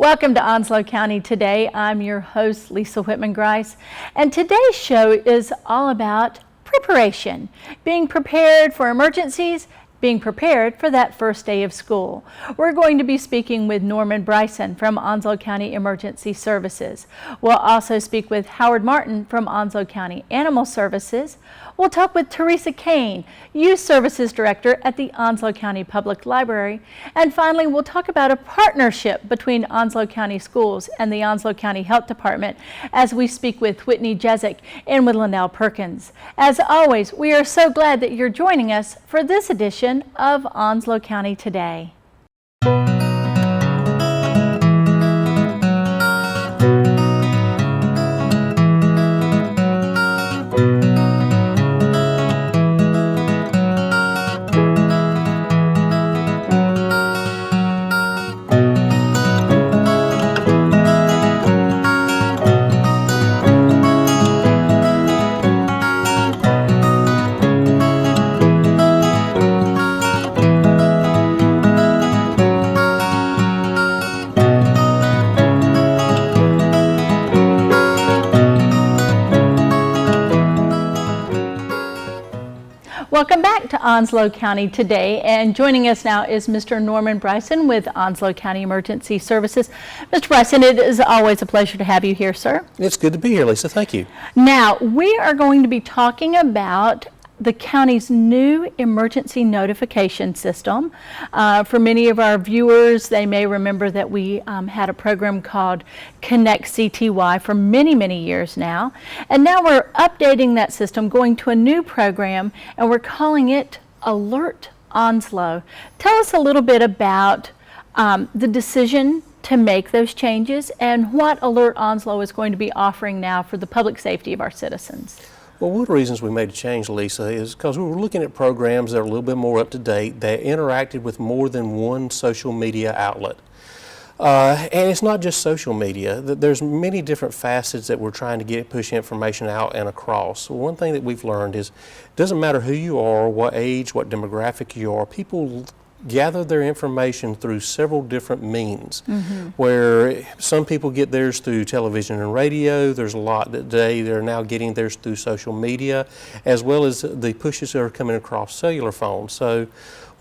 Welcome to Onslow County Today. I'm your host, Lisa Whitman-Grice, and today's show is all about preparation, being prepared for emergencies, being prepared for that first day of school. We're going to be speaking with Norman Bryson from Onslow County Emergency Services. We'll also speak with Howard Martin from Onslow County Animal Services. We'll talk with Teresa Kane, Youth Services Director at the Onslow County Public Library. And finally, we'll talk about a partnership between Onslow County Schools and the Onslow County Health Department as we speak with Whitney Jezik and with Linnell Perkins. As always, we are so glad that you're joining us for this edition of Onslow County Today. Welcome back to Onslow County Today, and joining us now is Mr. Norman Bryson with Onslow County Emergency Services. Mr. Bryson, it is always a pleasure to have you here, sir. It's good to be here, Lisa. Thank you. Now, we are going to be talking about the county's new emergency notification system. For many of our viewers, they may remember that we had a program called Connect CTY for many, many years now. And now we're updating that system, going to a new program, and we're calling it Alert Onslow. Tell us a little bit about the decision to make those changes and what Alert Onslow is going to be offering now for the public safety of our citizens. Well, one of the reasons we made a change, Lisa, is because we were looking at programs that are a little bit more up to date, that interacted with more than one social media outlet. And it's not just social media. There's many different facets that we're trying to push information out and across. So one thing that we've learned is it doesn't matter who you are, what age, what demographic you are, people gather their information through several different means, where some people get theirs through television and radio. There's a lot today that are now getting theirs through social media, as well as the pushes that are coming across cellular phones. So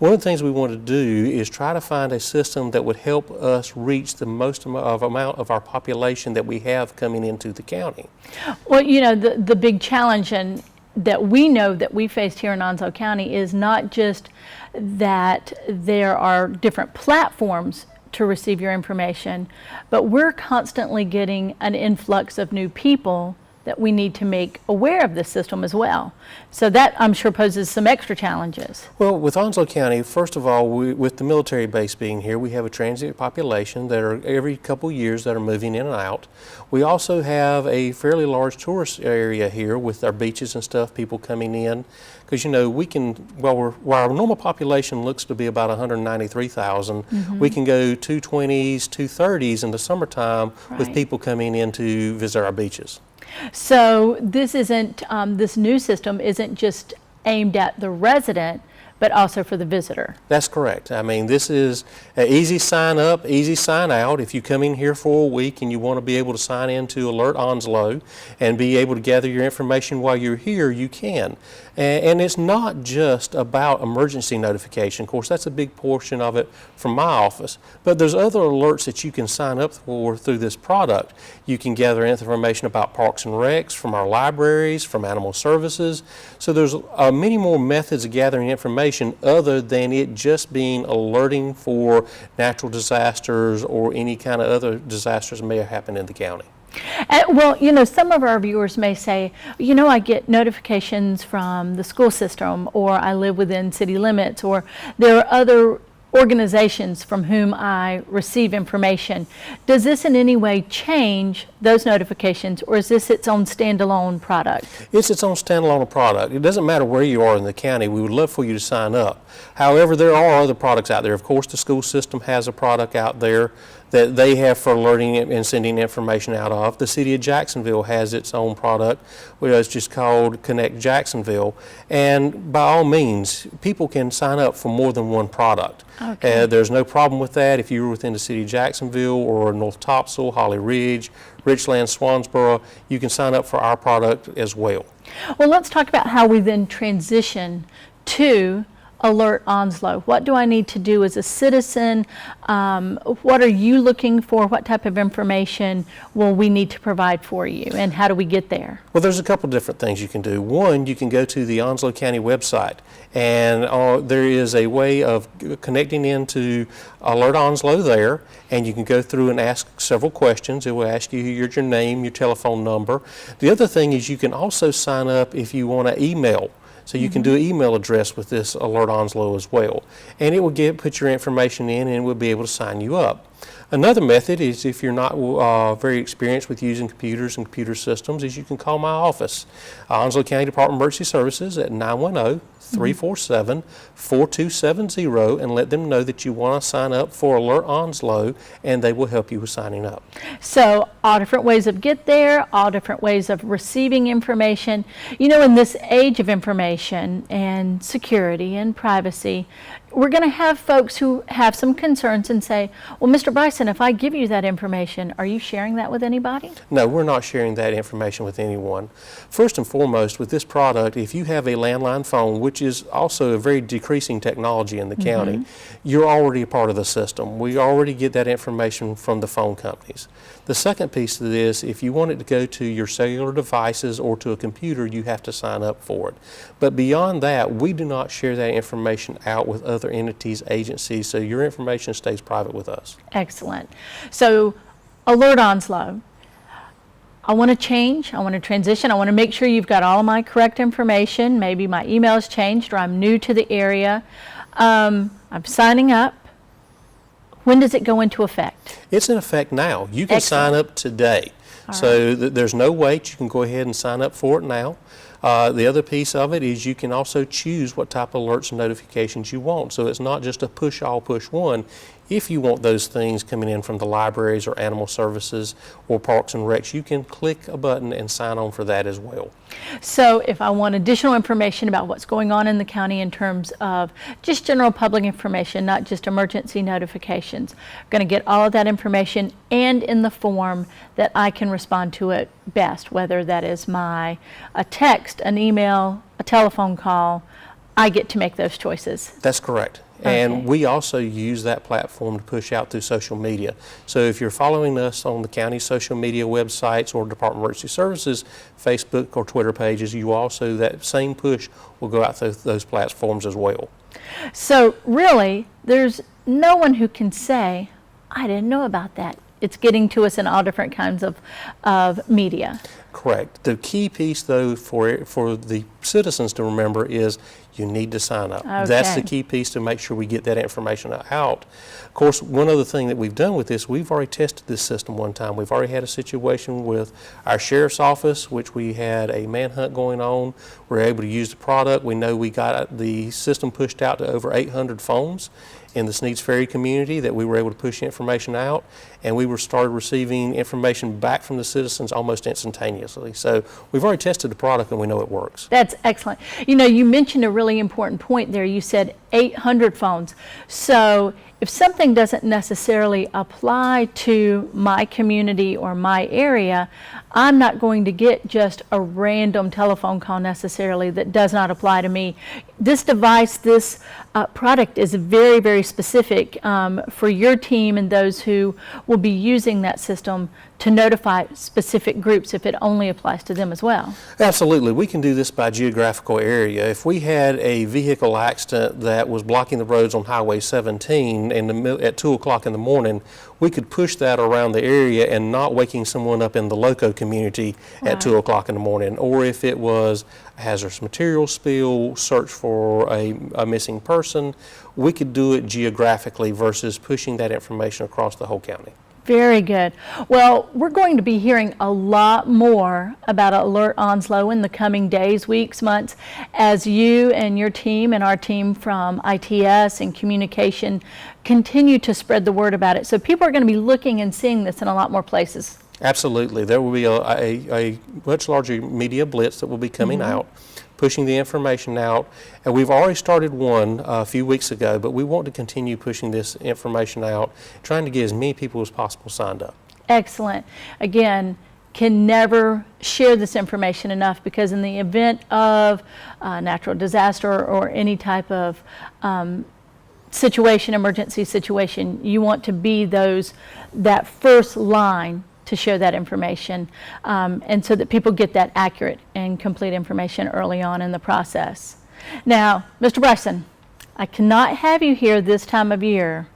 one of the things we want to do is try to find a system that would help us reach the most amount of our population that we have coming into the county. Well, you know, the big challenge and that we know that we faced here in Onslow County is not just that there are different platforms to receive your information, but we're constantly getting an influx of new people that we need to make aware of this system as well. So that, I'm sure, poses some extra challenges. Well, with Onslow County, first of all, with the military base being here, we have a transient population that are every couple years that are moving in and out. We also have a fairly large tourist area here with our beaches and stuff, people coming in. Because, you know, we can, while our normal population looks to be about 193,000, we can go 220s, 230s in the summertime with people coming in to visit our beaches. So this isn't, this new system isn't just aimed at the resident, but also for the visitor. That's correct. I mean, this is an easy sign up, easy sign out. If you come in here for a week and you want to be able to sign into Alert Onslow and be able to gather your information while you're here, you can. And it's not just about emergency notification. Of course, that's a big portion of it from my office. But there's other alerts that you can sign up for through this product. You can gather information about parks and recs, from our libraries, from animal services. So there's many more methods of gathering information other than it just being alerting for natural disasters or any kind of other disasters that may have happened in the county. Well, you know, some of our viewers may say, you know, I get notifications from the school system, or I live within city limits, or there are other organizations from whom I receive information. Does this in any way change those notifications, or is this its own standalone product? It's its own standalone product. It doesn't matter where you are in the county. We would love for you to sign up. However, there are other products out there. Of course, the school system has a product out there that they have for alerting and sending information out of. The city of Jacksonville has its own product, which is just called Connect Jacksonville. And by all means, people can sign up for more than one product. Okay. There's no problem with that. If you're within the city of Jacksonville or North Topsail, Holly Ridge, Richland, Swansboro, you can sign up for our product as well. Well, let's talk about how we then transition to Alert Onslow. What do I need to do as a citizen? What are you looking for? What type of information will we need to provide for you? And how do we get there? Well, there's a couple different things you can do. One, you can go to the Onslow County website, and there is a way of connecting into Alert Onslow there, and you can go through and ask several questions. It will ask you your name, your telephone number. The other thing is you can also sign up if you want to email. So you can do an email address with this Alert Onslow as well. And it will put your information in, and it will be able to sign you up. Another method is, if you're not very experienced with using computers and computer systems, is you can call my office, Onslow County Department of Emergency Services, at 910-347-4270, and let them know that you want to sign up for Alert Onslow, and they will help you with signing up. So all different ways of get there, all different ways of receiving information. You know, in this age of information and security and privacy, we're going to have folks who have some concerns and say, well, Mr. Bryson, if I give you that information, are you sharing that with anybody? No, we're not sharing that information with anyone. First and foremost, with this product, if you have a landline phone, which is also a very decreasing technology in the county, you're already a part of the system. We already get that information from the phone companies. The second piece of this, if you want it to go to your cellular devices or to a computer, you have to sign up for it. But beyond that, we do not share that information out with other entities, agencies, so your information stays private with us. Excellent. So Alert Onslow. I want to change, I want to transition, I want to make sure you've got all of my correct information. Maybe my email has changed or I'm new to the area. I'm signing up. When does it go into effect? It's in effect now. You can sign up today. So there's no wait. You can go ahead and sign up for it now. The other piece of it is you can also choose what type of alerts and notifications you want. So it's not just a push all, push one. If you want those things coming in from the libraries or animal services or parks and recs, you can click a button and sign on for that as well. So if I want additional information about what's going on in the county in terms of just general public information, not just emergency notifications, I'm going to get all of that information and in the form that I can respond to it best, whether that is a text, an email, a telephone call. I get to make those choices. That's correct. Okay. And we also use that platform to push out through social media. So if you're following us on the county social media websites or Department of Emergency Services Facebook or Twitter pages, that same push will go out through those platforms as well. So really, there's no one who can say, I didn't know about that. It's getting to us in all different kinds of media. Correct. The key piece, though, for the citizens to remember is you need to sign up. Okay. That's the key piece to make sure we get that information out. Of course, one other thing that we've done with this, we've already tested this system one time. We've already had a situation with our sheriff's office, which we had a manhunt going on. We were able to use the product. We know we got the system pushed out to over 800 phones in the Sneads Ferry community that we were able to push information out, and we started receiving information back from the citizens almost instantaneously. So we've already tested the product and we know it works. That's excellent. You know, you mentioned a really important point there. You said 800 phones. So if something doesn't necessarily apply to my community or my area, I'm not going to get just a random telephone call necessarily that does not apply to me. This device, this product is very, very specific for your team and those who will be using that system to notify specific groups if it only applies to them as well. Absolutely. We can do this by geographical area. If we had a vehicle accident that was blocking the roads on Highway 17 at 2 o'clock in the morning, we could push that around the area and not waking someone up in the loco community at 2 o'clock in the morning. Or if it was a hazardous material spill, search for a missing person, we could do it geographically versus pushing that information across the whole county. Very good. Well, we're going to be hearing a lot more about Alert Onslow in the coming days, weeks, months, as you and your team and our team from ITS and communication continue to spread the word about it. So people are going to be looking and seeing this in a lot more places. Absolutely. There will be a much larger media blitz that will be coming out, pushing the information out. And we've already started one a few weeks ago, but we want to continue pushing this information out, trying to get as many people as possible signed up. Excellent. Again, can never share this information enough, because in the event of natural disaster or any type of emergency situation, you want to be that first line to share that information, and so that people get that accurate and complete information early on in the process. Now, Mr. Bryson, I cannot have you here this time of year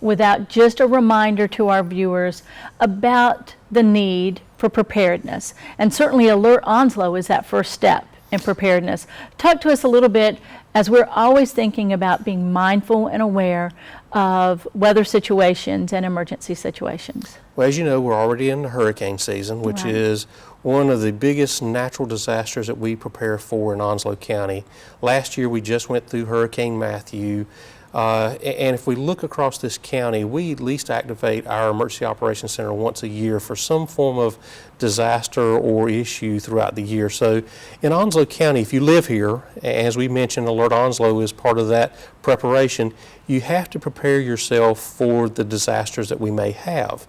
without just a reminder to our viewers about the need for preparedness. And certainly Alert Onslow is that first step in preparedness. Talk to us a little bit, as we're always thinking about being mindful and aware of weather situations and emergency situations. Well, as you know, we're already in the hurricane season, which is one of the biggest natural disasters that we prepare for in Onslow County. Last year, we just went through Hurricane Matthew. And if we look across this county, we at least activate our Emergency Operations Center once a year for some form of disaster or issue throughout the year. So in Onslow County, if you live here, as we mentioned, Alert Onslow is part of that preparation, you have to prepare yourself for the disasters that we may have.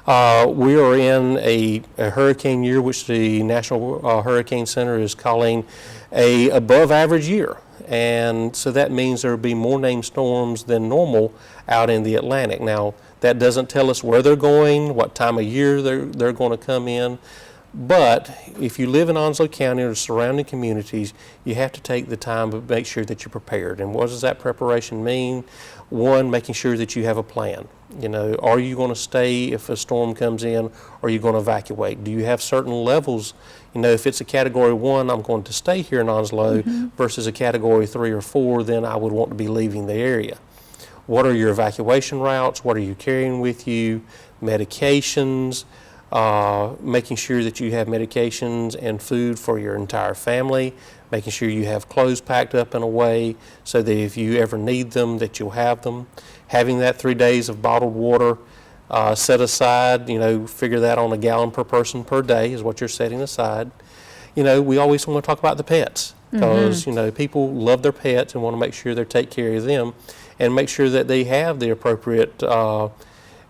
We are in a hurricane year, which the National Hurricane Center is calling a above average year. And so that means there will be more named storms than normal out in the Atlantic. Now, that doesn't tell us where they're going, what time of year they're going to come in. But if you live in Onslow County or surrounding communities, you have to take the time to make sure that you're prepared. And what does that preparation mean? One, making sure that you have a plan. You know, are you going to stay if a storm comes in? Or are you going to evacuate? Do you have certain levels? You know, if it's a Category 1, I'm going to stay here in Onslow, versus a Category 3 or 4, then I would want to be leaving the area. What are your evacuation routes? What are you carrying with you? Medications, making sure that you have medications and food for your entire family, making sure you have clothes packed up in a way so that if you ever need them, that you'll have them. Having that 3 days of bottled water set aside, you know, figure that on a gallon per person per day is what you're setting aside. You know, we always want to talk about the pets, because, you know, people love their pets and want to make sure they take care of them and make sure that they have the appropriate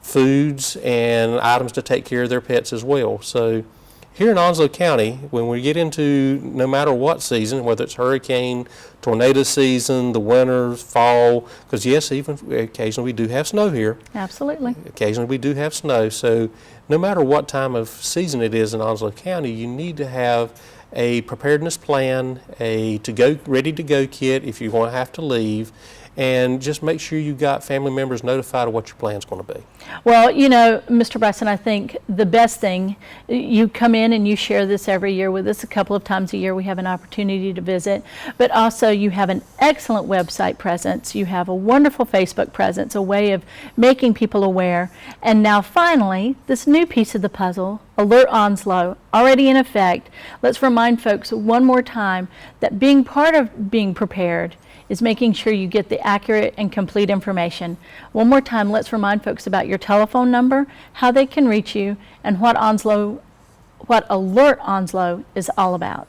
foods and items to take care of their pets as well. So here in Onslow County, when we get into no matter what season, whether it's hurricane, tornado season, the winter, fall, because yes, even occasionally we do have snow here. Absolutely. Occasionally we do have snow. So no matter what time of season it is in Onslow County, you need to have a preparedness plan, a ready-to-go kit if you're going to have to leave, and just make sure you got family members notified of what your plan's going to be. Well, you know, Mr. Bryson, I think the best thing, you come in and you share this every year with us. A couple of times a year we have an opportunity to visit, but also you have an excellent website presence. You have a wonderful Facebook presence, a way of making people aware. And now finally, this new piece of the puzzle, Alert Onslow, already in effect. Let's remind folks one more time that being part of being prepared is making sure you get the accurate and complete information. One more time, let's remind folks about your telephone number, how they can reach you, and what Alert Onslow is all about.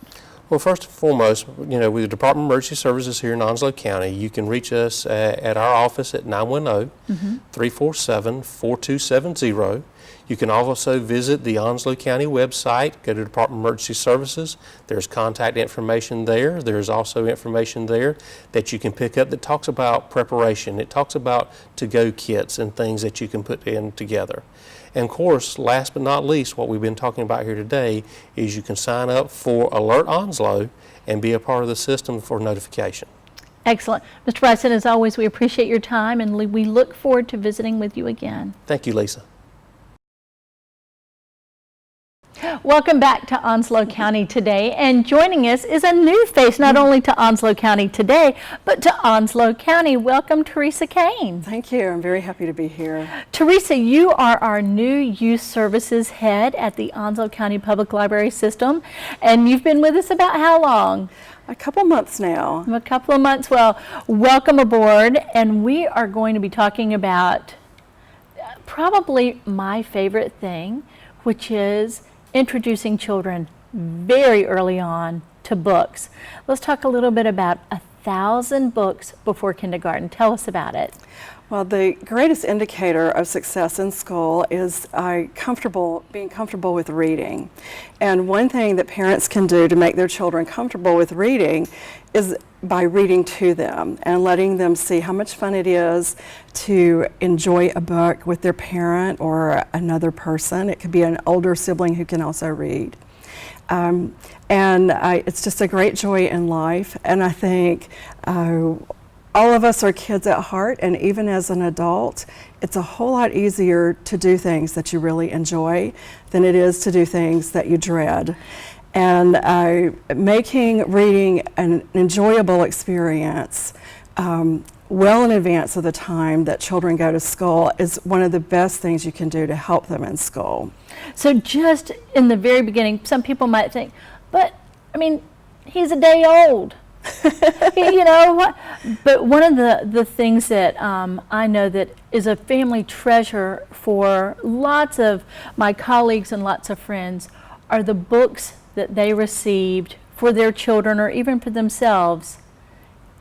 Well, first and foremost, you know, with the Department of Emergency Services here in Onslow County, you can reach us at our office at 910-347-4270. You can also visit the Onslow County website, go to Department of Emergency Services. There's contact information there. There's also information there that you can pick up that talks about preparation. It talks about to-go kits and things that you can put in together. And of course, last but not least, what we've been talking about here today is you can sign up for Alert Onslow and be a part of the system for notification. Excellent. Mr. Bryson, as always, we appreciate your time and we look forward to visiting with you again. Thank you, Lisa. Welcome back to Onslow County Today, and joining us is a new face not only to Onslow County Today, but to Onslow County. Welcome, Teresa Kane. Thank you. I'm very happy to be here. Teresa, you are our new Youth Services Head at the Onslow County Public Library System, and you've been with us about how long? A couple months now. A couple of months. Well, welcome aboard, and we are going to be talking about probably my favorite thing, which is introducing children very early on to books. Let's talk a little bit about 1,000 books before kindergarten. Tell us about it. Well, the greatest indicator of success in school is being comfortable with reading. And one thing that parents can do to make their children comfortable with reading is by reading to them and letting them see how much fun it is to enjoy a book with their parent or another person. It could be an older sibling who can also read. It's just a great joy in life, and I think all of us are kids at heart, and even as an adult, it's a whole lot easier to do things that you really enjoy than it is to do things that you dread. And making reading an enjoyable experience well in advance of the time that children go to school is one of the best things you can do to help them in school. So just in the very beginning, some people might think, but I mean, he's a day old. You know what? But one of the things that I know that is a family treasure for lots of my colleagues and lots of friends are the books that they received for their children or even for themselves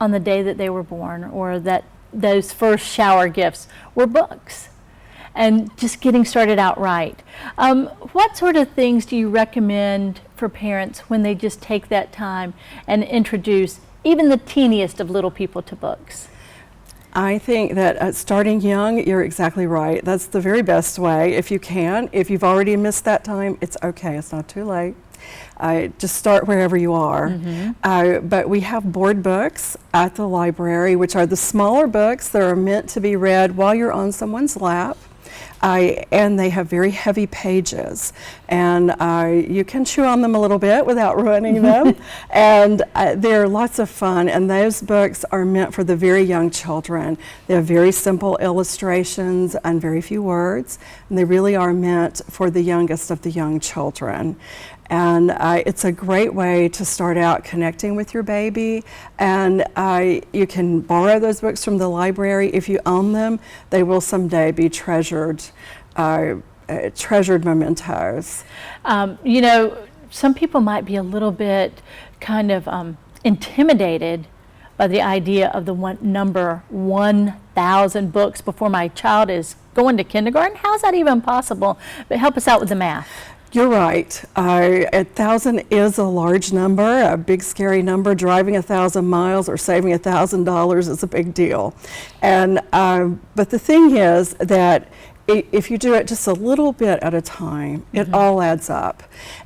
on the day that they were born, or that those first shower gifts were books. And just getting started out right. What sort of things do you recommend for parents when they just take that time and introduce even the teeniest of little people to books? I think that starting young, you're exactly right. That's the very best way if you can. If you've already missed that time, it's okay. It's not too late. Just start wherever you are. Mm-hmm. But we have board books at the library, which are the smaller books that are meant to be read while you're on someone's lap. And they have very heavy pages, and you can chew on them a little bit without ruining them, and they're lots of fun, and those books are meant for the very young children. They have very simple illustrations and very few words, and they really are meant for the youngest of the young children. And it's a great way to start out connecting with your baby, and you can borrow those books from the library. If you own them, they will someday be treasured mementos. You know, some people might be a little bit kind of intimidated by the idea of the number 1,000 books before my child is going to kindergarten. How's that even possible? But help us out with the math. You're right. 1,000 is a large number, a big scary number. Driving 1,000 miles or saving $1,000 is a big deal. And but the thing is that if you do it just a little bit at a time, it all adds up.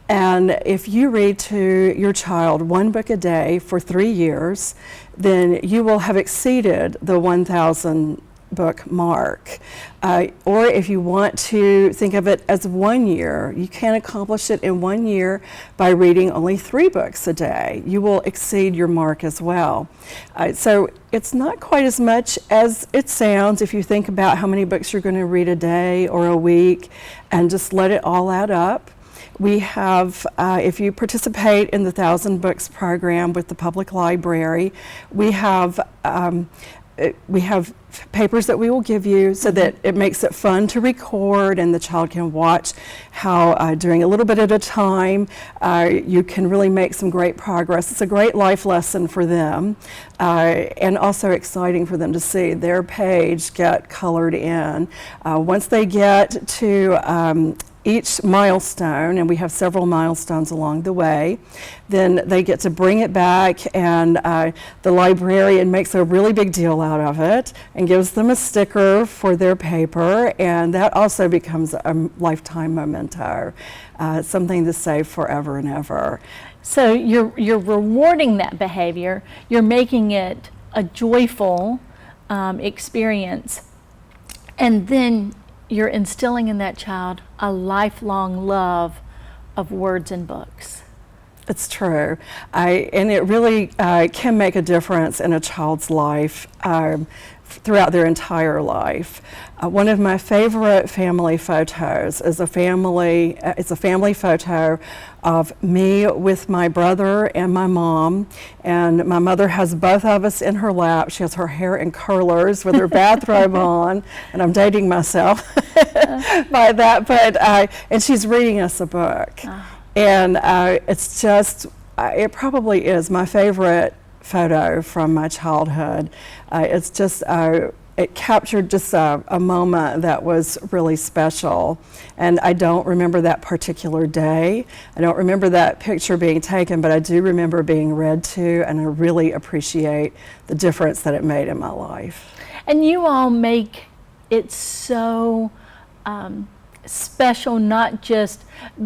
And if you read to your child one book a day for 3 years, then you will have exceeded the 1,000 book mark. Or if you want to think of it as 1 year, you can accomplish it in 1 year by reading only 3 books a day. You will exceed your mark as well. So it's not quite as much as it sounds if you think about how many books you're going to read a day or a week, and just let it all add up. We have, if you participate in the 1,000 Books program with the public library, we have papers that we will give you so that it makes it fun to record, and the child can watch how doing a little bit at a time you can really make some great progress. It's a great life lesson for them, and also exciting for them to see their page get colored in. Once they get to each milestone, and we have several milestones along the way, then they get to bring it back, and the librarian makes a really big deal out of it and gives them a sticker for their paper, and that also becomes a lifetime memento, something to save forever and ever. So you're rewarding that behavior, you're making it a joyful experience, and then you're instilling in that child a lifelong love of words in books. It's true. And it really can make a difference in a child's life throughout their entire life. One of my favorite family photos is a family photo of me with my brother and my mom, and my mother has both of us in her lap. She has her hair in curlers with her bathrobe on, and I'm dating myself by that, but and she's reading us a book. And it's just, it probably is my favorite photo from my childhood. It's just, it captured just a moment that was really special. And I don't remember that particular day. I don't remember that picture being taken, but I do remember being read to, and I really appreciate the difference that it made in my life. And you all make it so special, not just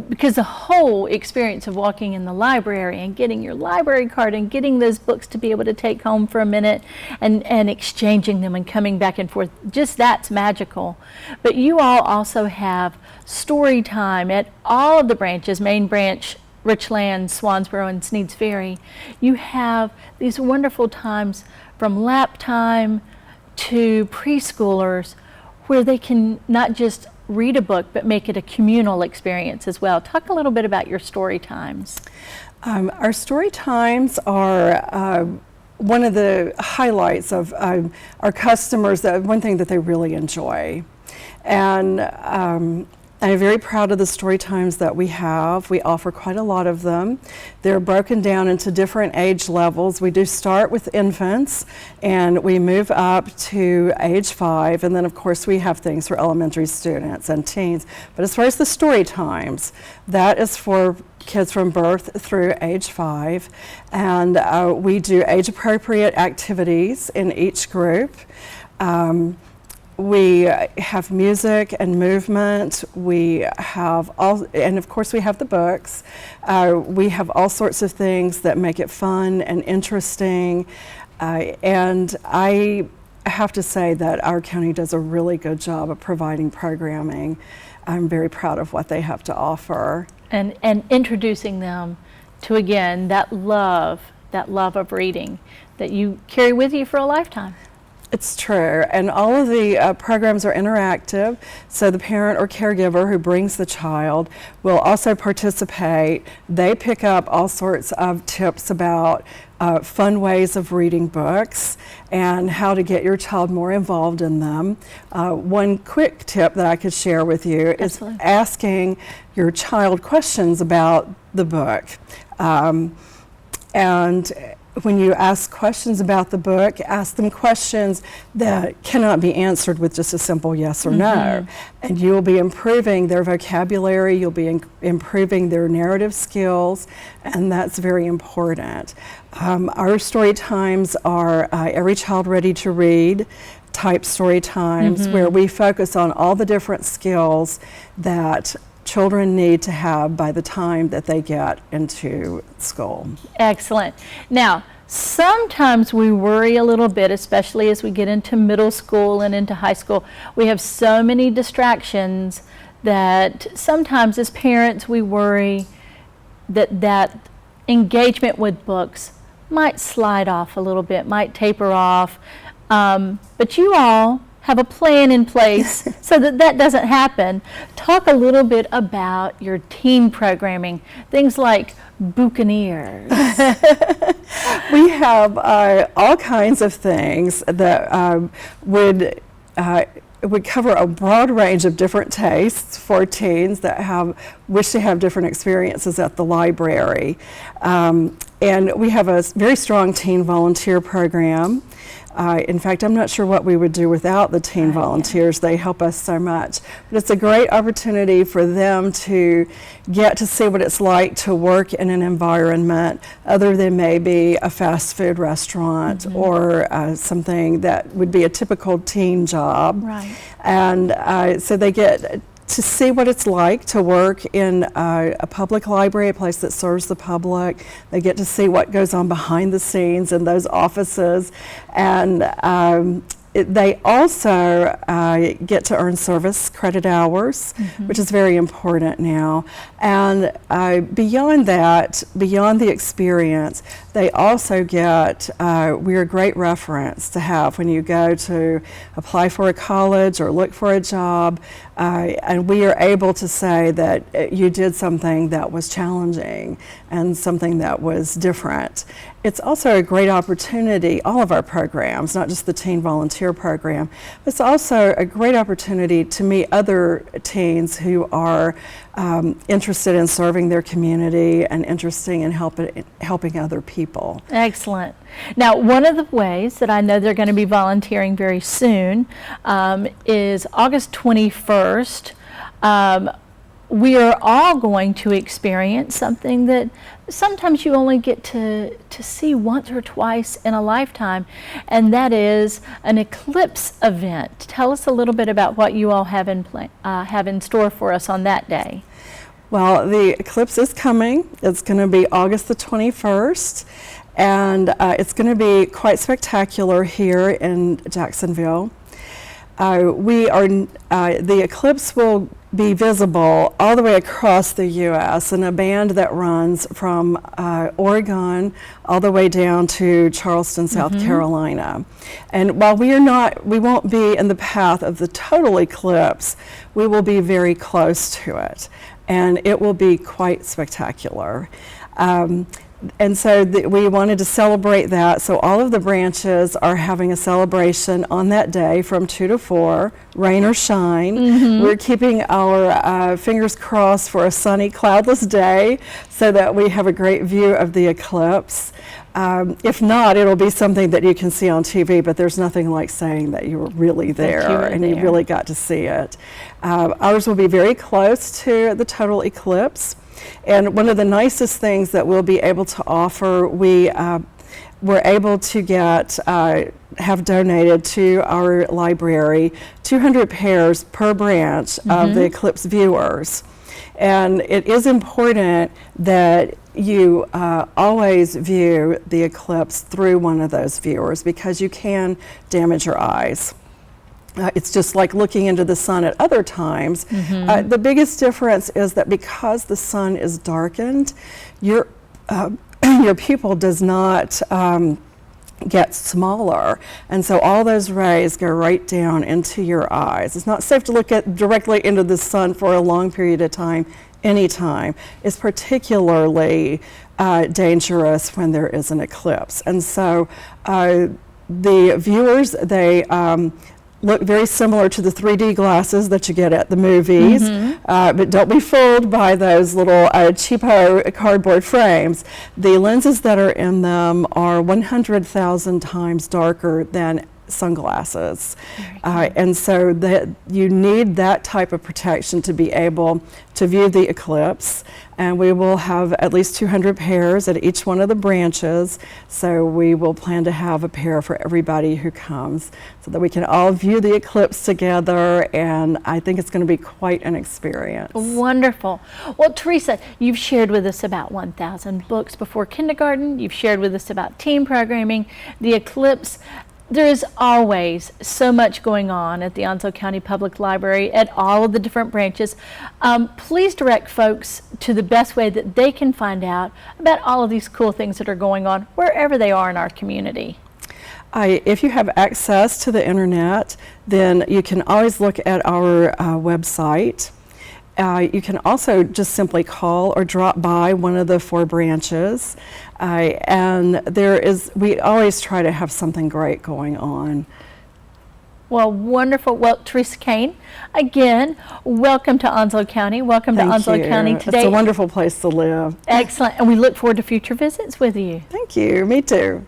because the whole experience of walking in the library and getting your library card and getting those books to be able to take home for a minute and exchanging them and coming back and forth, just that's magical. But you all also have story time at all of the branches, Main Branch, Richland, Swansboro, and Sneads Ferry. You have these wonderful times from lap time to preschoolers where they can not just read a book, but make it a communal experience as well. Talk a little bit about your story times. Our story times are one of the highlights of our customers, one thing that they really enjoy. And I'm very proud of the story times that we have. We offer quite a lot of them. They're broken down into different age levels. We do start with infants, and we move up to age 5, and then of course we have things for elementary students and teens. But as far as the story times, that is for kids from birth through age 5, and we do age-appropriate activities in each group. We have music and movement. We have and of course we have the books. We have all sorts of things that make it fun and interesting. And I have to say that our county does a really good job of providing programming. I'm very proud of what they have to offer. And introducing them to, again, that love of reading that you carry with you for a lifetime. It's true, and all of the programs are interactive, so the parent or caregiver who brings the child will also participate. They pick up all sorts of tips about fun ways of reading books and how to get your child more involved in them. One quick tip that I could share with you is asking your child questions about the book. And when you ask questions about the book, ask them questions that cannot be answered with just a simple yes or no. And you will be improving their vocabulary, you'll be improving their narrative skills, and that's very important. Our story times are Every Child Ready to Read type story times, where we focus on all the different skills that children need to have by the time that they get into school. Excellent. Now, sometimes we worry a little bit, especially as we get into middle school and into high school. We have so many distractions that sometimes as parents we worry that engagement with books might slide off a little bit, might taper off. But you all have a plan in place so that doesn't happen. Talk a little bit about your teen programming, things like Buccaneers. We have all kinds of things that would cover a broad range of different tastes for teens that wish to have different experiences at the library. And we have a very strong teen volunteer program. In fact, I'm not sure what we would do without the teen volunteers. They help us so much. But it's a great opportunity for them to get to see what it's like to work in an environment other than maybe a fast food restaurant or something that would be a typical teen job. Right. And so they get to see what it's like to work in a public library, a place that serves the public. They get to see what goes on behind the scenes in those offices. And They also get to earn service credit hours, which is very important now. And beyond that, beyond the experience, they also get, we're a great reference to have when you go to apply for a college or look for a job. And we are able to say that you did something that was challenging and something that was different. It's also a great opportunity, all of our programs, not just the Teen Volunteer Program, it's also a great opportunity to meet other teens who are interested in serving their community and interested in helping other people. Excellent. Now, one of the ways that I know they're going to be volunteering very soon is August 21st. We are all going to experience something that sometimes you only get to see once or twice in a lifetime, and that is an Eclipse event. Tell us a little bit about what you all have in store for us on that day. Well, the Eclipse is coming. It's going to be August the 21st, and it's going to be quite spectacular here in Jacksonville. The Eclipse will be visible all the way across the U.S. in a band that runs from Oregon all the way down to Charleston, South Carolina. And while we won't be in the path of the total eclipse, we will be very close to it, and it will be quite spectacular. And so we wanted to celebrate that. So all of the branches are having a celebration on that day from 2 to 4, rain or shine. We're keeping our fingers crossed for a sunny, cloudless day so that we have a great view of the eclipse. If not, it'll be something that you can see on TV, but there's nothing like saying that you were really there and you really got to see it. Ours will be very close to the total eclipse. And one of the nicest things that we'll be able to offer, we're able to have donated to our library 200 pairs per branch of the Eclipse viewers. And it is important that you always view the eclipse through one of those viewers because you can damage your eyes. It's just like looking into the sun at other times. The biggest difference is that because the sun is darkened, your pupil does not get smaller, and so all those rays go right down into your eyes. It's not safe to look directly into the sun for a long period of time anytime. It's particularly dangerous when there is an eclipse. And so the viewers, they look very similar to the 3D glasses that you get at the movies, but don't be fooled by those little cheapo cardboard frames. The lenses that are in them are 100,000 times darker than sunglasses. And so that you need that type of protection to be able to view the eclipse. And we will have at least 200 pairs at each one of the branches. So we will plan to have a pair for everybody who comes so that we can all view the eclipse together. And I think it's going to be quite an experience. Wonderful. Well, Teresa, you've shared with us about 1,000 books before kindergarten. You've shared with us about teen programming, the eclipse. There is always so much going on at the Onslow County Public Library at all of the different branches. Please direct folks to the best way that they can find out about all of these cool things that are going on wherever they are in our community. If you have access to the internet, then you can always look at our website. You can also just simply call or drop by one of the 4 branches. And we always try to have something great going on. Well, wonderful. Well, Teresa Kane, again, welcome to Onslow County. Welcome to Onslow County today. It's a wonderful place to live. Excellent. And we look forward to future visits with you. Thank you. Me too.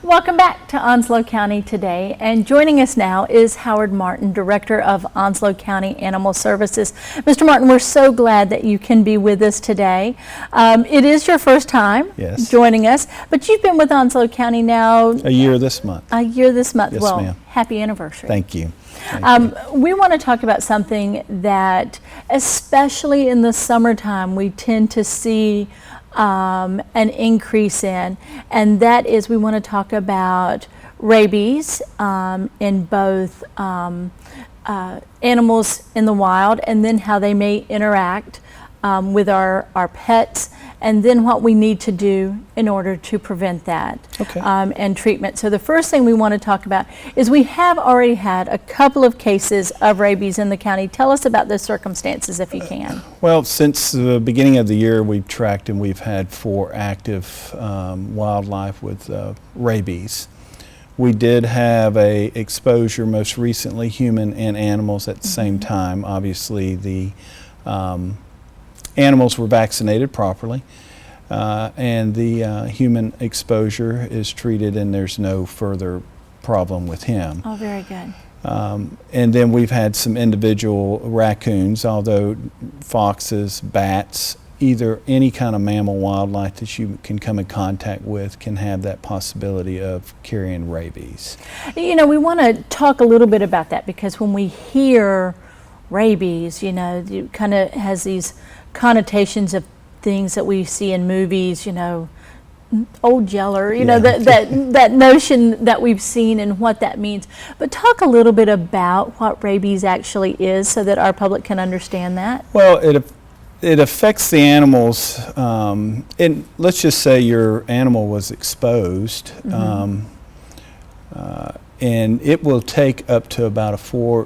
Welcome back to Onslow County today, and joining us now is Howard Martin, Director of Onslow County Animal Services. Mr. Martin, we're so glad that you can be with us today. It is your first time joining us, but you've been with Onslow County now a year this month. A year this month. Yes, well, ma'am. Happy anniversary. Thank you. We want to talk about something that, especially in the summertime, we tend to see an increase in, and that is we want to talk about rabies in both animals in the wild, and then how they may interact with our pets, and then what we need to do in order to prevent that, and treatment. So the first thing we want to talk about is we have already had a couple of cases of rabies in the county. Tell us about those circumstances if you can. Well, since the beginning of the year, we've tracked and we've had 4 active wildlife with rabies. We did have a exposure most recently, human and animals at the same time. Obviously, the animals were vaccinated properly, and the human exposure is treated, and there's no further problem with him. Oh, very good. And then we've had some individual raccoons, although foxes, bats, either any kind of mammal wildlife that you can come in contact with can have that possibility of carrying rabies. You know, we want to talk a little bit about that, because when we hear rabies, you know, it kind of has these connotations of things that we see in movies, you know, old Yeller, you know, that notion that we've seen and what that means. But talk a little bit about what rabies actually is so that our public can understand that. Well, it affects the animals, and let's just say your animal was exposed, and it will take up to about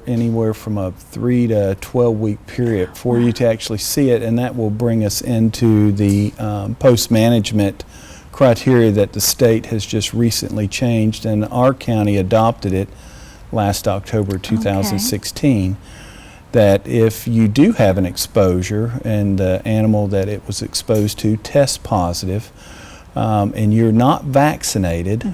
anywhere from a 3 to 12 week period for you to actually see it, and that will bring us into the post-management criteria that the state has just recently changed, and our county adopted it last October 2016. That if you do have an exposure and the animal that it was exposed to tests positive, and you're not vaccinated,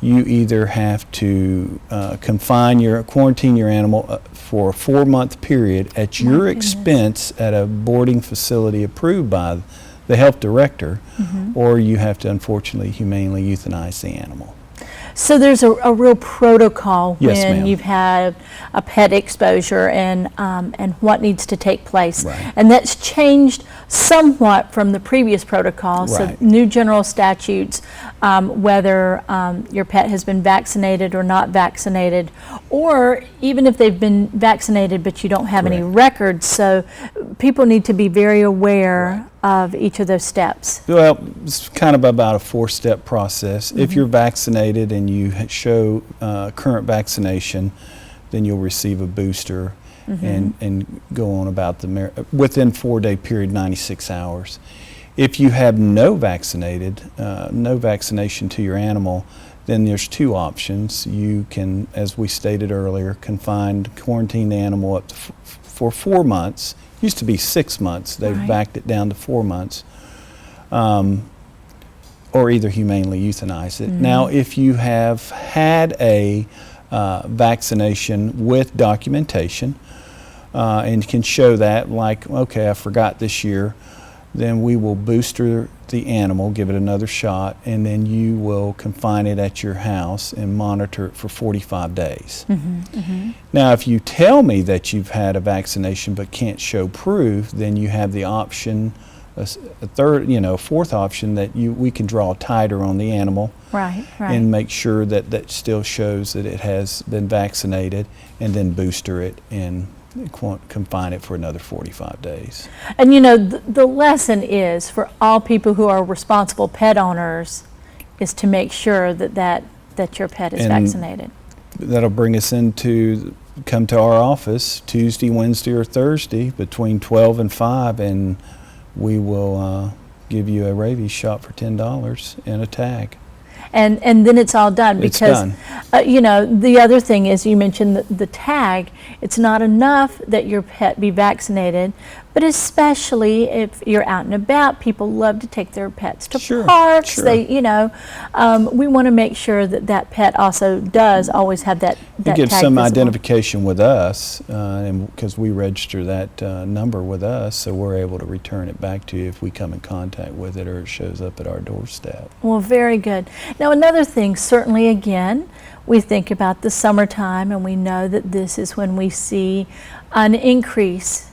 you either have to quarantine your animal for a 4-month period at your expense at a boarding facility approved by the health director, or you have to unfortunately humanely euthanize the animal. So there's a real protocol Yes, when ma'am. you've had a pet exposure and what needs to take place. Right. And that's changed somewhat from the previous protocol. So Right. new general statutes, whether your pet has been vaccinated or not vaccinated, or even if they've been vaccinated but you don't have any Correct. records. So people need to be very aware of each of those steps. Well, it's kind of about a 4-step process. If you're vaccinated and you show current vaccination, then you'll receive a booster and go on about within 4-day period, 96 hours. If you have no vaccination to your animal, then there's 2 options. You can, as we stated earlier, quarantine the animal up to for 4 months. Used to be 6 months. They've backed it down to 4 months. Or either humanely euthanize it. Now, if you have had a vaccination with documentation and can show that, like, okay, I forgot this year, then we will booster the animal, give it another shot, and then you will confine it at your house and monitor it for 45 days. Now, if you tell me that you've had a vaccination but can't show proof, then you have the option, a fourth option, that we can draw a titer on the animal and make sure that that still shows that it has been vaccinated, and then booster it and confine it for another 45 days. And you know, the lesson is for all people who are responsible pet owners is to make sure that your pet is vaccinated. That'll bring us come to our office Tuesday, Wednesday, or Thursday between 12 and 5, and we will give you a rabies shot for $10 and a tag. And then it's all done, It's because done. You know, the other thing is, you mentioned the tag. It's not enough that your pet be vaccinated, but especially if you're out and about, people love to take their pets to parks. Sure. They, you know, we want to make sure that pet also does always have that You give tag some visible. identification with us, and because we register that number with us, so we're able to return it back to you if we come in contact with it or it shows up at our doorstep. Well, very good. Now, another thing, certainly, again, we think about the summertime, and we know that this is when we see an increase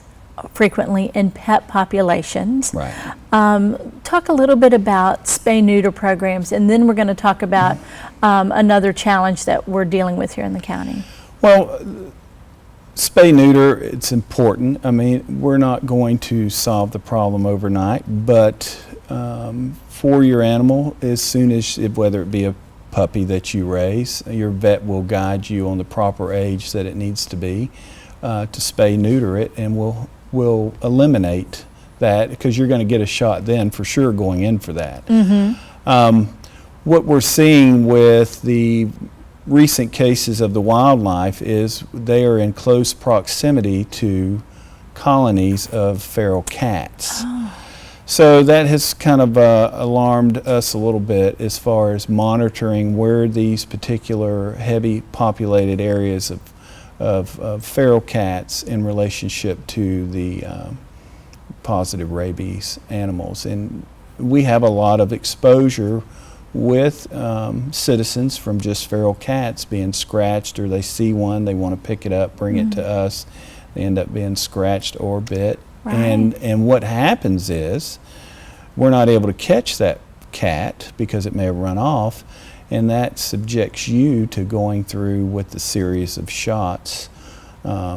frequently in pet populations. Right. Talk a little bit about spay-neuter programs, and then we're going to talk about another challenge that we're dealing with here in the county. Well, spay-neuter, it's important. I mean, we're not going to solve the problem overnight, but for your animal, as soon as, whether it be a puppy that you raise, your vet will guide you on the proper age that it needs to be to spay-neuter it, and we'll eliminate that, because you're going to get a shot then for sure going in for that. What we're seeing with the recent cases of the wildlife is they are in close proximity to colonies of feral cats. So that has kind of alarmed us a little bit as far as monitoring where these particular heavy populated areas of feral cats in relationship to the positive rabies animals. And we have a lot of exposure with citizens from just feral cats being scratched, or they see one, they want to pick it up, bring it to us, they end up being scratched or bit. Right. And what happens is we're not able to catch that cat because it may have run off, and that subjects you to going through with the series of shots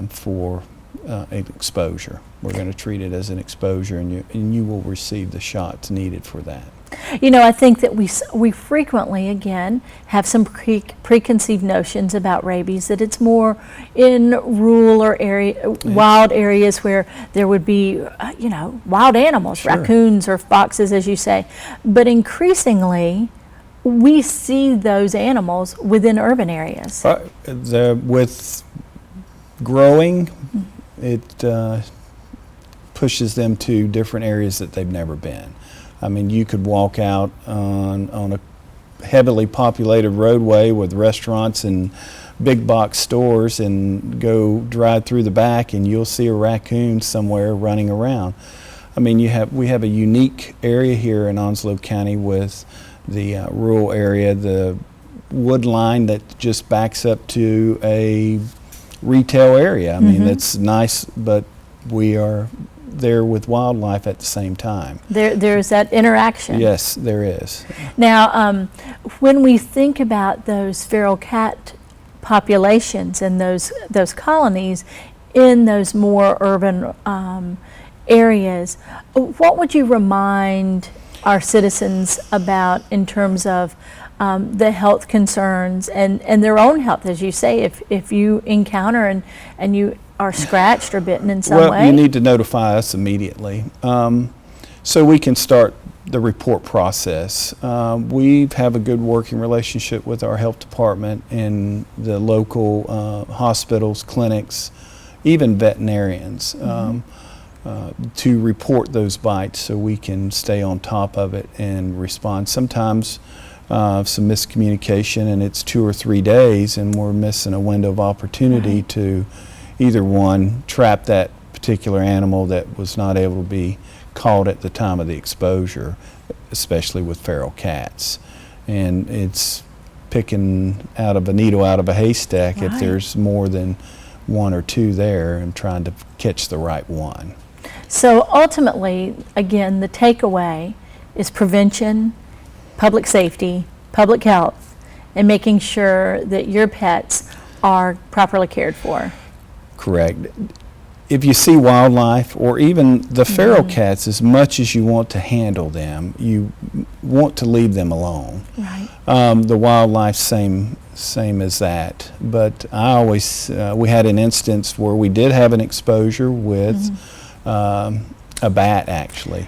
for an exposure. We're going to treat it as an exposure, and you will receive the shots needed for that. You know, I think that we frequently, again, have some preconceived notions about rabies, that it's more in rural or wild areas where there would be, wild animals, Sure. raccoons or foxes, as you say. But increasingly, we see those animals within urban areas. With growing, it pushes them to different areas that they've never been. I mean, you could walk out on a heavily populated roadway with restaurants and big box stores and go drive through the back and you'll see a raccoon somewhere running around. I mean, we have a unique area here in Onslow County with the rural area, the wood line that just backs up to a retail area. I mean, it's nice, but we are there with wildlife at the same time. There's that interaction. Yes, there is. Now, when we think about those feral cat populations and those colonies in those more urban areas, what would you remind our citizens about in terms of the health concerns and their own health, as you say, if you encounter and you are scratched or bitten in some way? Well, you need to notify us immediately so we can start the report process. We have a good working relationship with our health department and the local hospitals, clinics, even veterinarians to report those bites so we can stay on top of it and respond. Sometimes some miscommunication and it's 2 or 3 days and we're missing a window of opportunity to either one, trap that particular animal that was not able to be caught at the time of the exposure, especially with feral cats. And it's picking out of a needle out of a haystack if there's more than 1 or 2 there and trying to catch the right one. So ultimately, again, the takeaway is prevention, public safety, public health, and making sure that your pets are properly cared for. Correct. If you see wildlife or even the feral cats, as much as you want to handle them, you want to leave them alone. Right. The wildlife, same as that. But I always, we had an instance where we did have an exposure with a bat actually.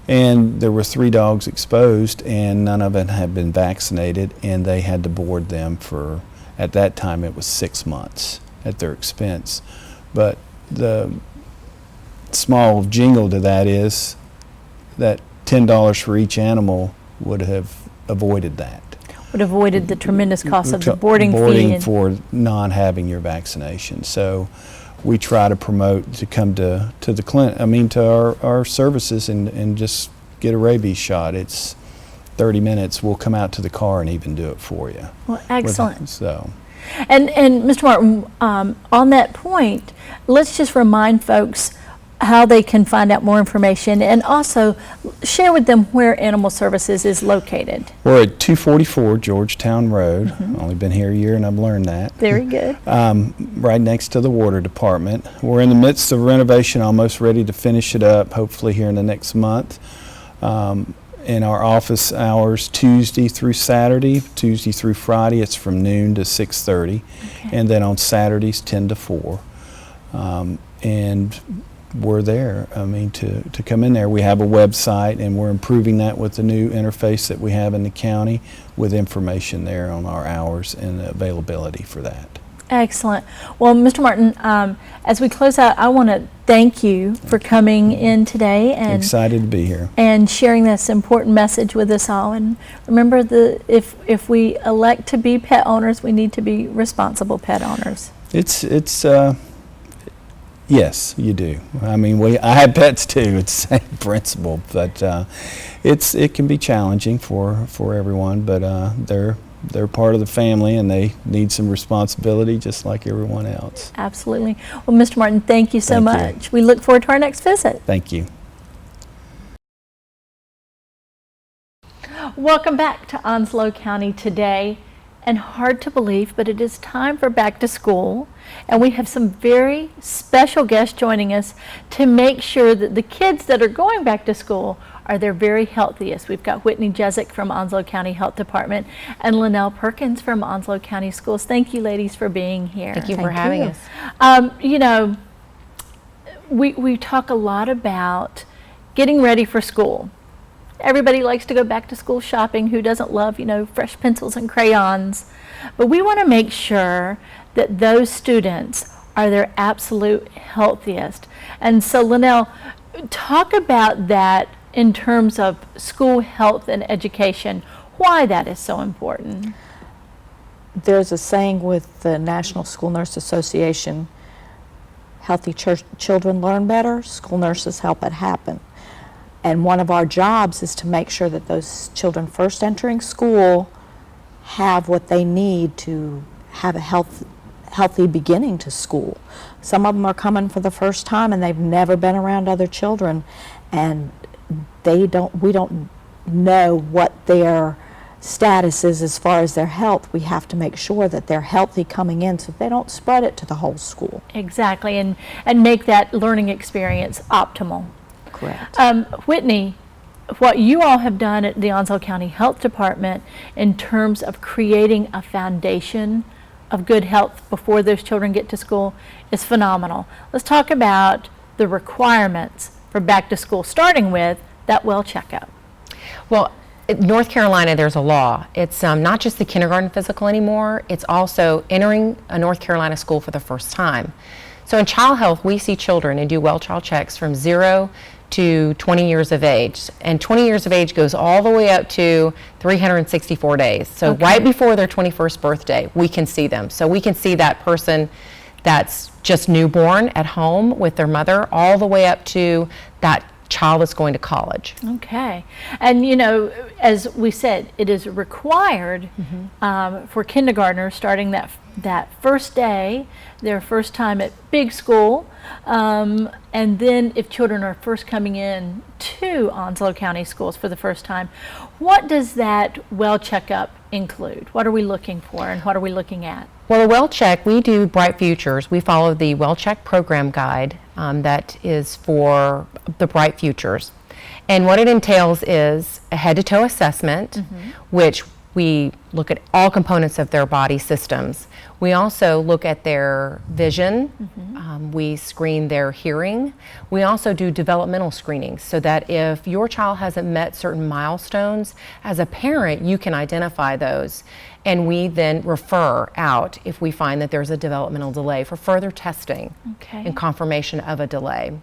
And there were 3 dogs exposed and none of them had been vaccinated and they had to board them for, at that time it was 6 months at their expense. But the small jingle to that is that $10 for each animal would have avoided that. Would have avoided the tremendous cost of the boarding fee. Boarding for not having your vaccination. So we try to promote to come to the clinic, to our services and just get a rabies shot. It's 30 minutes. We'll come out to the car and even do it for you. Well, excellent. So. And Mr. Martin, on that point, let's just remind folks how they can find out more information, and also share with them where Animal Services is located. We're at 244 Georgetown Road. Only been here a year and I've learned that. Very good. Right next to the water department. We're in the midst of renovation, almost ready to finish it up, hopefully here in the next month. In our office hours, Tuesday through Saturday, Tuesday through Friday, it's from noon to 6:30, and then on Saturdays 10 to 4. And we're there, I mean, to come in there. We have a website, and we're improving that with the new interface that we have in the county with information there on our hours and the availability for that. Excellent. Well, Mr. Martin, as we close out, I want to thank you for coming in today and Excited to be here. and sharing this important message with us all. And remember, if we elect to be pet owners, we need to be responsible pet owners. Yes, you do. I mean, I have pets too. It's the same principle, but it can be challenging for everyone. But they're part of the family, and they need some responsibility just like everyone else. Absolutely. Well, Mr. Martin, thank you so Thank you. much. We look forward to our next visit. Thank you. Welcome back to Onslow County Today. And hard to believe, but it is time for back to school. And we have some very special guests joining us to make sure that the kids that are going back to school are their very healthiest. We've got Whitney Jezik from Onslow County Health Department and Linnell Perkins from Onslow County Schools. Thank you, ladies, for being here. Thank you for having us. You know, we talk a lot about getting ready for school. Everybody likes to go back to school shopping. Who doesn't love, fresh pencils and crayons? But we want to make sure that those students are their absolute healthiest. And so, Linnell, talk about that in terms of school health and education, why that is so important. There's a saying with the National School Nurse Association, healthy children learn better, school nurses help it happen. And one of our jobs is to make sure that those children first entering school have what they need to have a healthy beginning to school. Some of them are coming for the first time and they've never been around other children, and we don't know what their status is as far as their health. We have to make sure that they're healthy coming in so they don't spread it to the whole school. Exactly, and make that learning experience optimal. Correct. Whitney, what you all have done at the Onslow County Health Department in terms of creating a foundation of good health before those children get to school is phenomenal. Let's talk about the requirements for back to school, starting with that well checkup. Well, in North Carolina, there's a law. It's not just the kindergarten physical anymore, it's also entering a North Carolina school for the first time. So in child health, we see children and do well child checks from 0 to 20 years of age. And 20 years of age goes all the way up to 364 days. So right before their 21st birthday, we can see them. So we can see that person that's just newborn at home with their mother, all the way up to that child that's going to college. Okay. And as we said, it is required for kindergartners starting that first day, their first time at big school, and then if children are first coming in to Onslow County schools for the first time, what does that well checkup include? What are we looking for and what are we looking at? Well, a well check, we do Bright Futures. We follow the well check program guide that is for the Bright Futures. And what it entails is a head to toe assessment, which we look at all components of their body systems. We also look at their vision. We screen their hearing. We also do developmental screenings so that if your child hasn't met certain milestones, as a parent, you can identify those. And we then refer out if we find that there's a developmental delay for further testing and confirmation of a delay.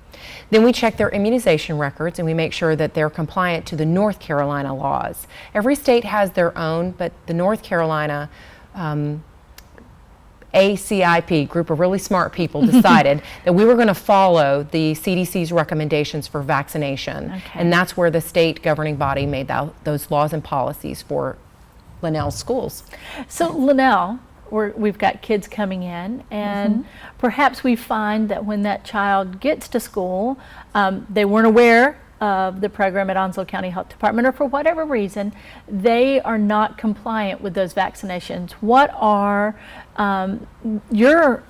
Then we check their immunization records and we make sure that they're compliant to the North Carolina laws. Every state has their own, but the North Carolina ACIP, group of really smart people, decided that we were going to follow the CDC's recommendations for vaccination. And that's where the state governing body made those laws and policies for Linnell schools. So Linnell, we've got kids coming in, and perhaps we find that when that child gets to school, they weren't aware of the program at Onslow County Health Department, or for whatever reason, they are not compliant with those vaccinations. What are your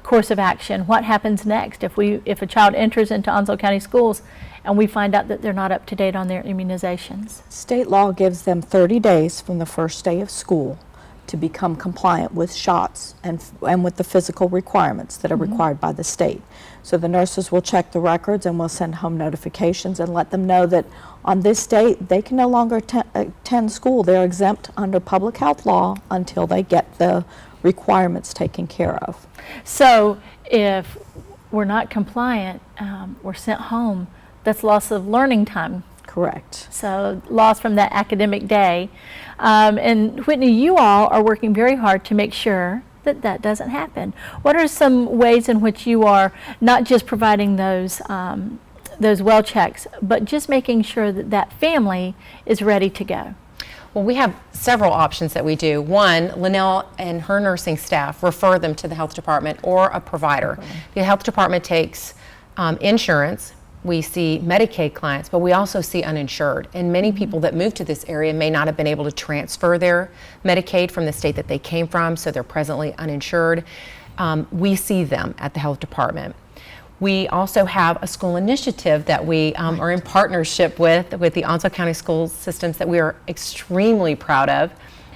course of action? What happens next if a child enters into Onslow County schools and we find out that they're not up to date on their immunizations? State law gives them 30 days from the first day of school to become compliant with shots and with the physical requirements that are required by the state. So the nurses will check the records and will send home notifications and let them know that on this date they can no longer attend school. They're exempt under public health law until they get the requirements taken care of. So if we're not compliant, we're sent home. That's loss of learning time. Correct. So loss from that academic day. And Whitney, you all are working very hard to make sure that that doesn't happen. What are some ways in which you are not just providing those well checks, but just making sure that that family is ready to go? Well, we have several options that we do. One, Linnell and her nursing staff refer them to the health department or a provider. The health department takes insurance. We see Medicaid clients, but we also see uninsured. And many people that move to this area may not have been able to transfer their Medicaid from the state that they came from, so they're presently uninsured. We see them at the health department. We also have a school initiative that we are in partnership with the Onslow County school systems that we are extremely proud of.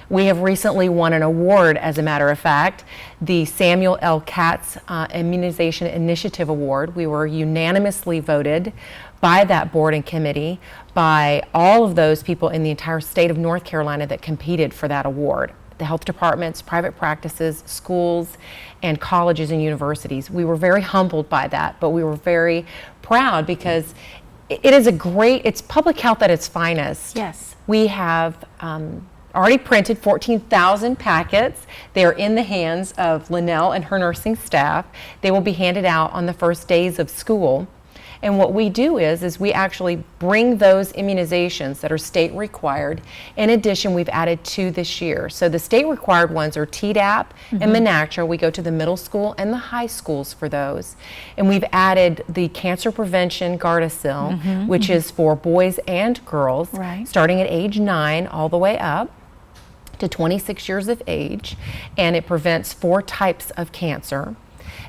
We have recently won an award, as a matter of fact, the Samuel L. Katz Immunization Initiative Award. We were unanimously voted by that board and committee, by all of those people in the entire state of North Carolina that competed for that award. The health departments, private practices, schools, and colleges and universities. We were very humbled by that, but we were very proud because it is it's public health at its finest. Yes. We have already printed 14,000 packets. They are in the hands of Linnell and her nursing staff. They will be handed out on the first days of school. And what we do is we actually bring those immunizations that are state required. In addition, we've added 2 this year. So the state required ones are Tdap and Menactra. We go to the middle school and the high schools for those. And we've added the cancer prevention Gardasil, which is for boys and girls, starting at age 9 all the way up to 26 years of age. And it prevents 4 types of cancer.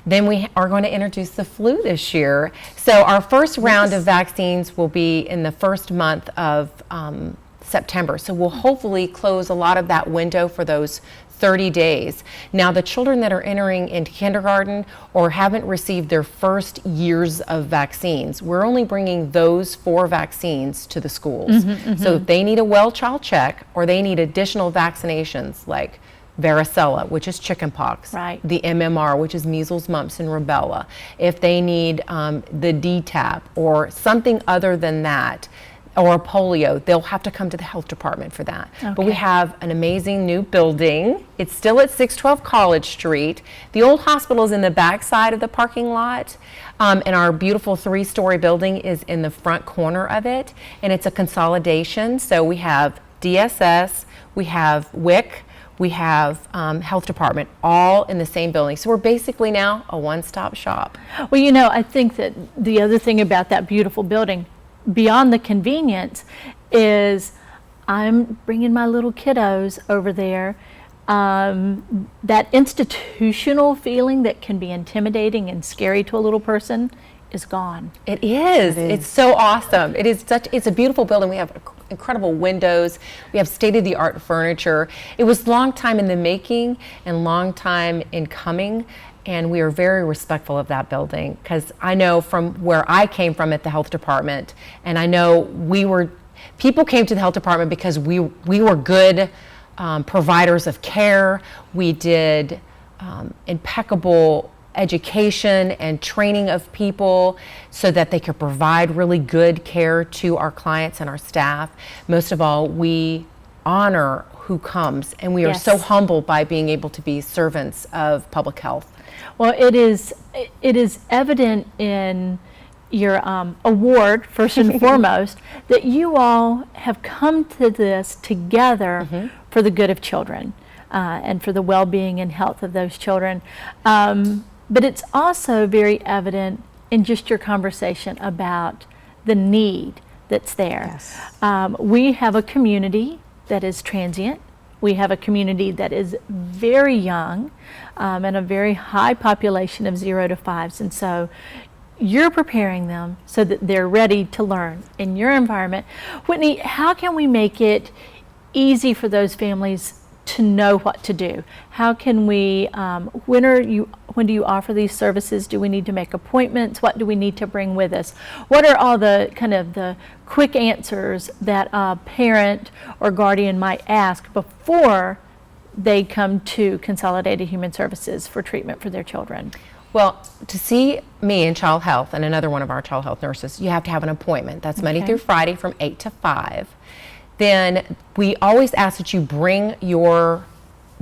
Then we are going to introduce the flu this year. So our first round of vaccines will be in the first month of September. So we'll hopefully close a lot of that window for those 30 days. Now the children that are entering into kindergarten or haven't received their first years of vaccines, we're only bringing those 4 vaccines to the schools. So if they need a well child check or they need additional vaccinations like varicella, which is chickenpox, the MMR, which is measles, mumps, and rubella. If they need the DTaP or something other than that, or polio, they'll have to come to the health department for that. But we have an amazing new building. It's still at 612 College Street. The old hospital is in the back side of the parking lot, and our beautiful 3-story building is in the front corner of it, and it's a consolidation. So we have DSS, we have WIC, we have health department, all in the same building. So we're basically now a one-stop shop. Well, you know, I think that the other thing about that beautiful building, beyond the convenience, is I'm bringing my little kiddos over there. That institutional feeling that can be intimidating and scary to a little person is gone. It is. It's so awesome. It's a beautiful building. We have incredible windows. We have state-of-the-art furniture. It was long time in the making and long time in coming, and we are very respectful of that building because I know from where I came from at the health department, and I know people came to the health department because we were good providers of care. We did impeccable education and training of people so that they could provide really good care to our clients and our staff. Most of all, we honor who comes, and we are so humbled by being able to be servants of public health. Well, it is evident in your award, first and foremost, that you all have come to this together for the good of children. and for the well-being and health of those children. But it's also very evident in just your conversation about the need that's there. Yes. We have a community that is transient. We have a community that is very young and a very high population of 0 to 5s. And so you're preparing them so that they're ready to learn in your environment. Whitney, how can we make it easy for those families to know what to do? How can we, when do you offer these services? Do we need to make appointments? What do we need to bring with us? What are all the kind of the quick answers that a parent or guardian might ask before they come to Consolidated Human Services for treatment for their children? Well, to see me in child health and another one of our child health nurses, you have to have an appointment. That's Monday through Friday from 8 to 5. Then we always ask that you bring your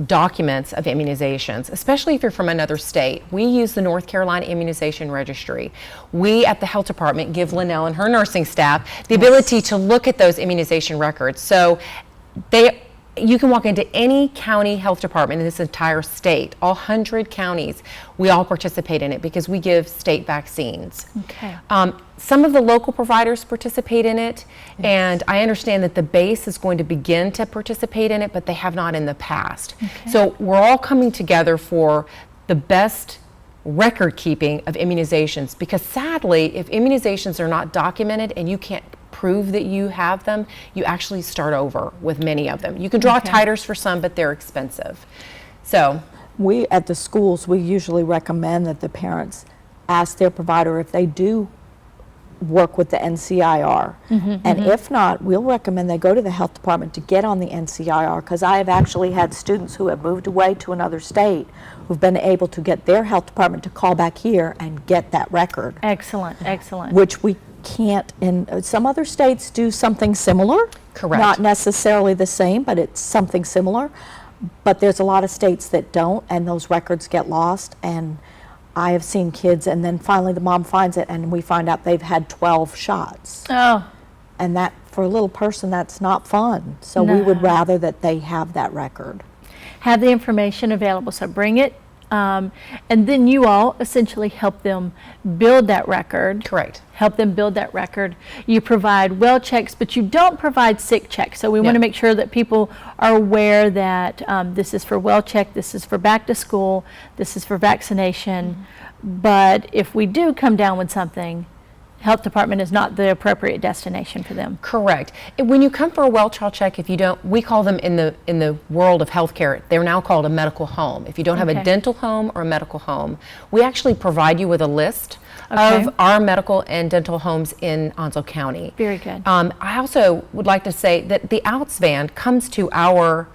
documents of immunizations, especially if you're from another state. We use the North Carolina Immunization Registry. We at the health department give Linnell and her nursing staff the ability to look at those immunization records. So you can walk into any county health department in this entire state, all 100 counties. We all participate in it because we give state vaccines. Okay. Some of the local providers participate in it, and I understand that the base is going to begin to participate in it, but they have not in the past. Okay. So we're all coming together for the best record keeping of immunizations, because sadly, if immunizations are not documented and you can't prove that you have them, you actually start over with many of them. You can draw titers for some, but they're expensive. So We, at the schools, we usually recommend that the parents ask their provider if they do work with the NCIR. And if not, we'll recommend they go to the health department to get on the NCIR, because I have actually had students who have moved away to another state who've been able to get their health department to call back here and get that record. Excellent, excellent. Which we can't in some other states do something similar. Correct. Not necessarily the same, but it's something similar. But there's a lot of states that don't, and those records get lost. And I have seen kids, and then finally the mom finds it, and we find out they've had 12 shots. Oh, And that, for a little person, that's not fun. So we would rather that they have that record. have the information available, so bring it. And then you all essentially help them build that record. correct. Help them build that record. You provide well checks, but you don't provide sick checks. So we want to make sure that people are aware that this is for well check, this is for back to school, this is for vaccination. But if we do come down with something, health department is not the appropriate destination for them. Correct. When you come for a well child check, if you don't, we call them in the world of healthcare, they're now called a medical home. If you don't have a dental home or a medical home, we actually provide you with a list of our medical and dental homes in Onslow County. Very good. I also would like to say that the OUTS van comes to our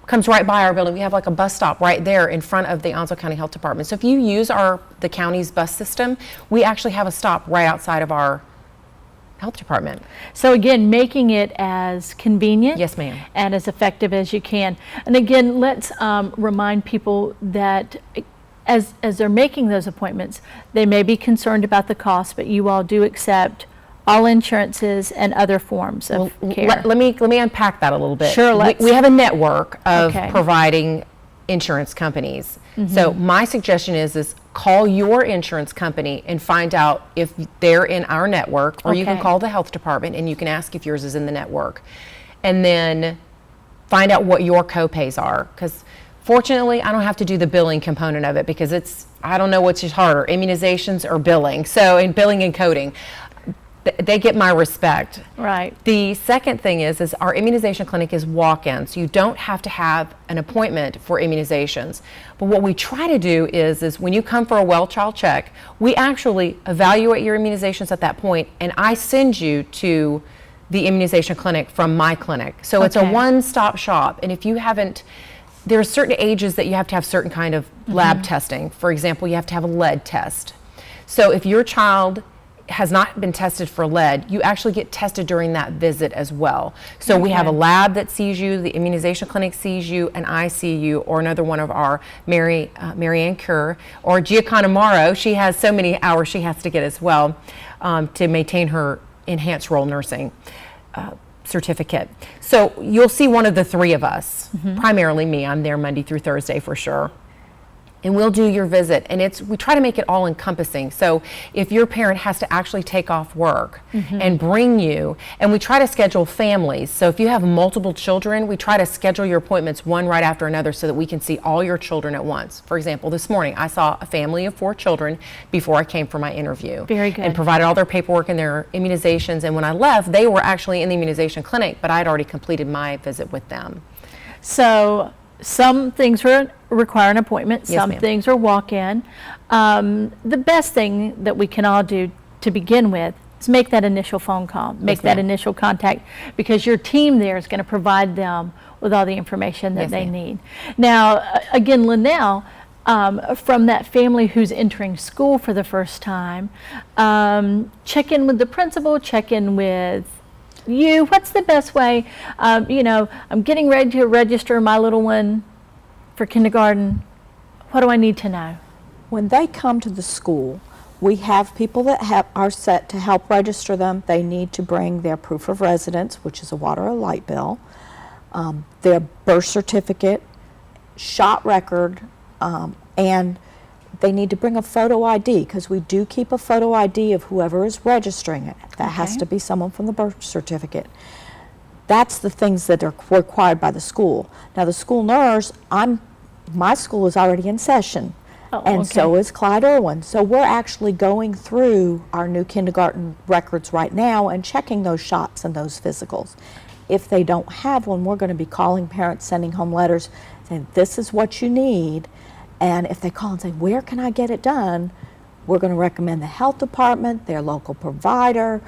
comes right by our building. We have like a bus stop right there in front of the Onslow County Health Department. So if you use the county's bus system, we actually have a stop right outside of our health department. So again, making it as convenient Yes, ma'am. and as effective as you can. And again, let's remind people that as they're making those appointments, they may be concerned about the cost, but you all do accept all insurances and other forms of care. Let me unpack that a little bit. Sure, let's. We have a network of Okay. providing insurance companies. So my suggestion is call your insurance company and find out if they're in our network, or you can Okay. call the health department and you can ask if yours is in the network. And then find out what your co-pays are, because fortunately I don't have to do the billing component of it, because I don't know what's harder, immunizations or billing. So in billing and coding, they get my respect. Right. The second thing is our immunization clinic is walk-in, so you don't have to have an appointment for immunizations. But what we try to do is when you come for a well child check, we actually evaluate your immunizations at that point, and I send you to the immunization clinic from my clinic. So it's a one-stop shop, and if you haven't, there are certain ages that you have to have certain kind of lab testing. For example, you have to have a lead test. So if your child has not been tested for lead, you actually get tested during that visit as well. So we have a lab that sees you, the immunization clinic sees you, and I see you, or another one of our Mary Ann Kerr, or Giaconda Morrow. She has so many hours she has to get as well to maintain her enhanced role nursing. certificate. So you'll see one of the three of us, primarily me. I'm there Monday through Thursday for sure. And we'll do your visit, and we try to make it all encompassing. So if your parent has to actually take off work and bring you, and we try to schedule families. So if you have multiple children, we try to schedule your appointments one right after another so that we can see all your children at once. For example, this morning I saw a family of 4 children before I came for my interview. Very good. And provided all their paperwork and their immunizations, and when I left, they were actually in the immunization clinic, but I had already completed my visit with them. So some things require an appointment, Yes, some ma'am. things are walk-in. The best thing that we can all do to begin with is make that initial phone call, make that ma'am. initial contact, because your team there is going to provide them with all the information that Yes, they ma'am. need. Now, again, Linnell, from that family who's entering school for the first time, check in with the principal, check in with you. What's the best way? I'm getting ready to register my little one for kindergarten. What do I need to know? When they come to the school, we have people that are set to help register them. They need to bring their proof of residence, which is a water or light bill, their birth certificate, shot record, and they need to bring a photo ID, because we do keep a photo ID of whoever is registering it. That has Okay. to be someone from the birth certificate. That's the things that are required by the school. Now, the school nurse, my school is already in session, and so is Clyde Irwin. So we're actually going through our new kindergarten records right now and checking those shots and those physicals. If they don't have one, we're going to be calling parents, sending home letters, saying, this is what you need. And if they call and say, where can I get it done? We're going to recommend the health department, their local provider.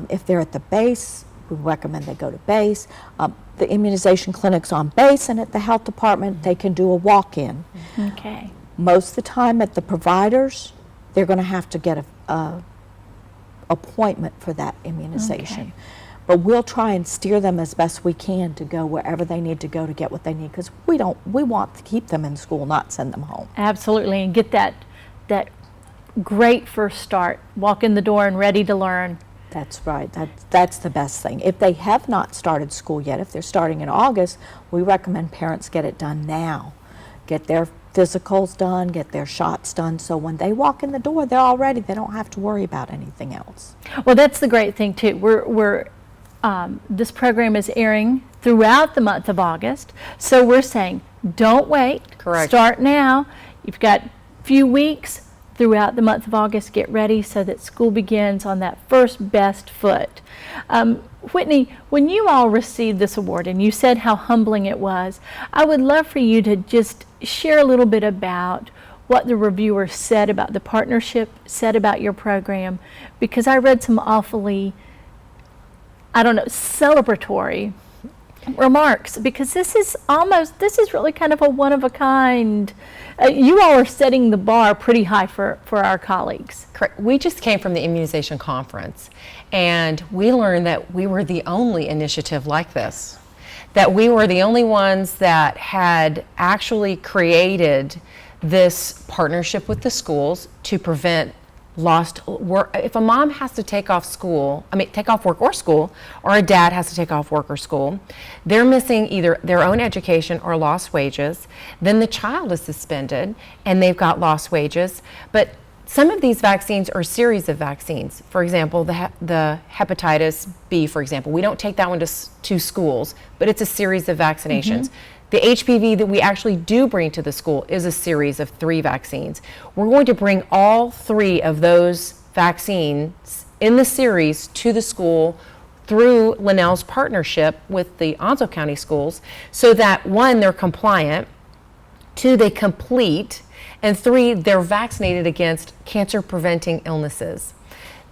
If they're at the base, we recommend they go to base. The immunization clinic's on base, and at the health department, they can do a walk-in. Okay. Most of the time at the providers, they're going to have to get a appointment for that immunization. Okay. But we'll try and steer them as best we can to go wherever they need to go to get what they need, because we want to keep them in school, not send them home. Absolutely, and get that great first start. Walk in the door and ready to learn. That's right. That's the best thing. If they have not started school yet, if they're starting in August, we recommend parents get it done now. Get their physicals done, get their shots done, so when they walk in the door, they're all ready. They don't have to worry about anything else. Well, that's the great thing too. This program is airing throughout the month of August, so we're saying don't wait. Correct. Start now. You've got a few weeks throughout the month of August. Get ready so that school begins on that first best foot. Whitney, when you all received this award and you said how humbling it was, I would love for you to just share a little bit about what the reviewers said about the partnership, said about your program, because I read some awfully, celebratory remarks, because this is really kind of a one of a kind. You all are setting the bar pretty high for our colleagues. Correct. We just came from the immunization conference, and we learned that we were the only initiative like this, that we were the only ones that had actually created this partnership with the schools to prevent lost work. If a mom has to take off work or school, or a dad has to take off work or school, they're missing either their own education or lost wages. Then the child is suspended and they've got lost wages. But some of these vaccines are a series of vaccines. For example, the hepatitis B, for example, we don't take that one to schools, but it's a series of vaccinations. The HPV that we actually do bring to the school is a series of 3 vaccines. We're going to bring all 3 of those vaccines in the series to the school through Linnell's partnership with the Onslow County schools, so that 1, they're compliant, 2, they complete, and 3, they're vaccinated against cancer-preventing illnesses.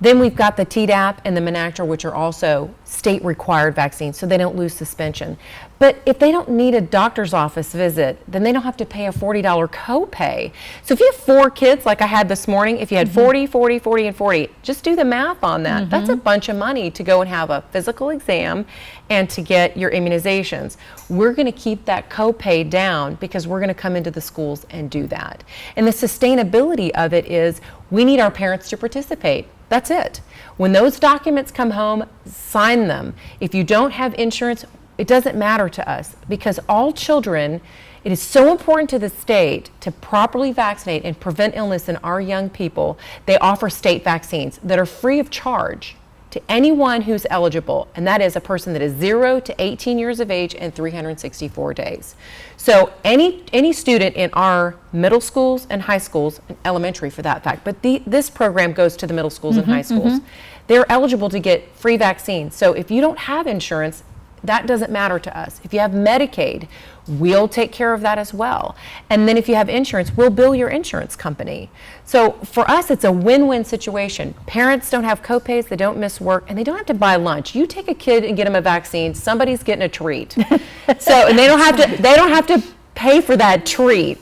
Then we've got the Tdap and the Menactor, which are also state-required vaccines, so they don't lose suspension. But if they don't need a doctor's office visit, then they don't have to pay a $40 copay. So if you have 4 kids, like I had this morning, if you had 40, 40, 40, and 40, just do the math on that. That's a bunch of money to go and have a physical exam and to get your immunizations. We're going to keep that copay down because we're going to come into the schools and do that. And the sustainability of it is we need our parents to participate. That's it. When those documents come home, sign them. If you don't have insurance, it doesn't matter to us, because all children, it is so important to the state to properly vaccinate and prevent illness in our young people. They offer state vaccines that are free of charge to anyone who's eligible, and that is a person that is 0 to 18 years of age and 364 days. So any student in our middle schools and high schools, and elementary for that fact, but this program goes to the middle schools and high schools, they're eligible to get free vaccines. So if you don't have insurance, that doesn't matter to us. If you have Medicaid, we'll take care of that as well. And then if you have insurance, we'll bill your insurance company. So for us, it's a win-win situation. Parents don't have copays, they don't miss work, and they don't have to buy lunch. You take a kid and get them a vaccine, somebody's getting a treat. And they don't have to pay for that treat.